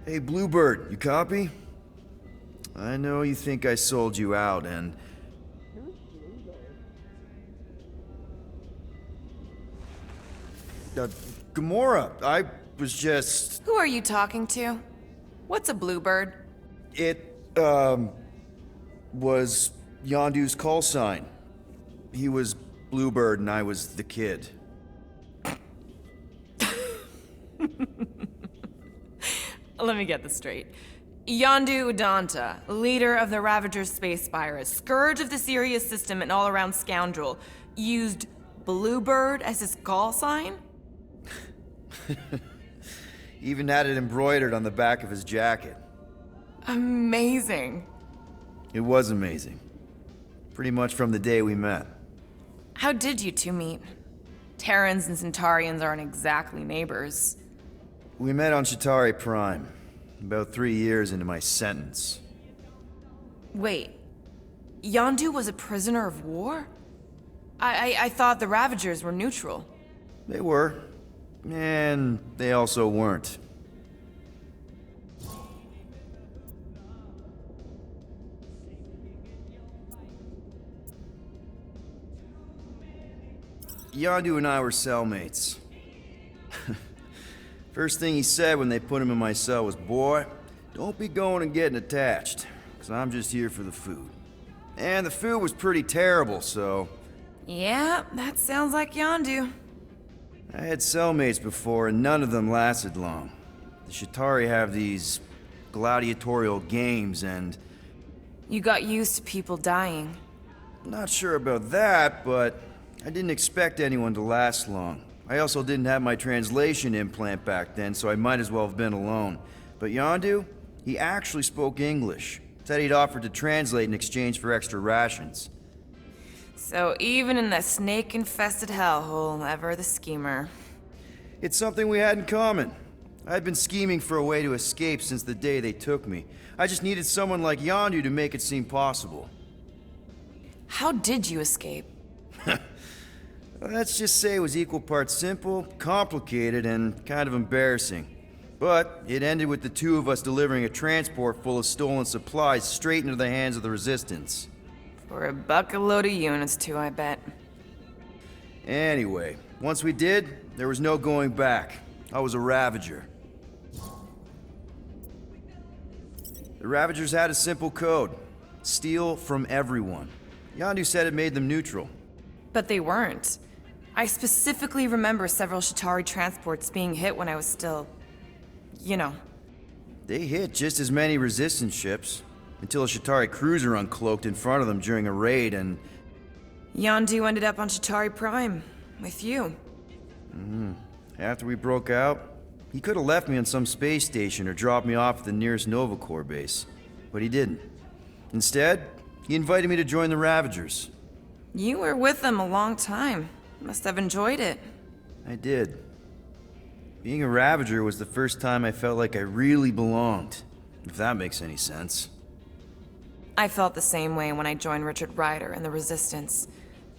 Hey, Bluebird, you copy? I know you think I sold you out, and... Gamora, I was just... Who are you talking to? What's a bluebird? It, was Yondu's call sign. He was Bluebird and I was the kid. Let me get this straight. Yondu Udonta, leader of the Ravager space virus, scourge of the Sirius system and all-around scoundrel, used Bluebird as his call sign? Even had it embroidered on the back of his jacket. Amazing. It was amazing. Pretty much from the day we met. How did you two meet? Terrans and Centaurians aren't exactly neighbors. We met on Chitauri Prime, about 3 years into my sentence. Wait, Yondu was a prisoner of war? I thought the Ravagers were neutral. They were, and they also weren't. Yondu and I were cellmates. First thing he said when they put him in my cell was, "Boy, don't be going and getting attached, because I'm just here for the food." And the food was pretty terrible, so... Yeah, that sounds like Yondu. I had cellmates before, and none of them lasted long. The Chitauri have these gladiatorial games, and... You got used to people dying. Not sure about that, but I didn't expect anyone to last long. I also didn't have my translation implant back then, so I might as well have been alone. But Yondu, he actually spoke English. Said he'd offered to translate in exchange for extra rations. So even in that snake-infested hellhole, ever the schemer. It's something we had in common. I'd been scheming for a way to escape since the day they took me. I just needed someone like Yondu to make it seem possible. How did you escape? Let's just say it was equal parts simple, complicated, and kind of embarrassing. But it ended with the two of us delivering a transport full of stolen supplies straight into the hands of the Resistance. For a bucket load of units too, I bet. Anyway, once we did, there was no going back. I was a Ravager. The Ravagers had a simple code. Steal from everyone. Yondu said it made them neutral. But they weren't. I specifically remember several Chitauri transports being hit when I was still... you know. They hit just as many Resistance ships, until a Chitauri cruiser uncloaked in front of them during a raid and... Yondu ended up on Chitauri Prime, with you. After we broke out, he could have left me on some space station or dropped me off at the nearest Nova Corps base. But he didn't. Instead, he invited me to join the Ravagers. You were with them a long time. Must have enjoyed it. I did. Being a Ravager was the first time I felt like I really belonged, if that makes any sense. I felt the same way when I joined Richard Rider and the Resistance.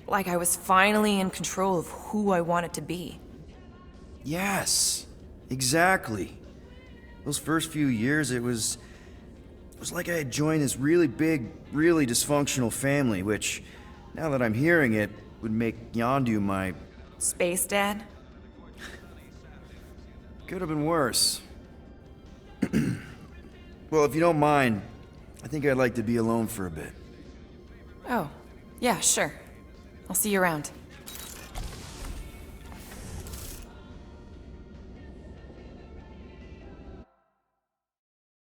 Like I was finally in control of who I wanted to be. Yes, exactly. Those first few years, it was like I had joined this really big, really dysfunctional family, which, now that I'm hearing it, would make Yondu my... Space Dad? Could have been worse. Well, if you don't mind, I think I'd like to be alone for a bit. Oh, yeah, sure. I'll see you around.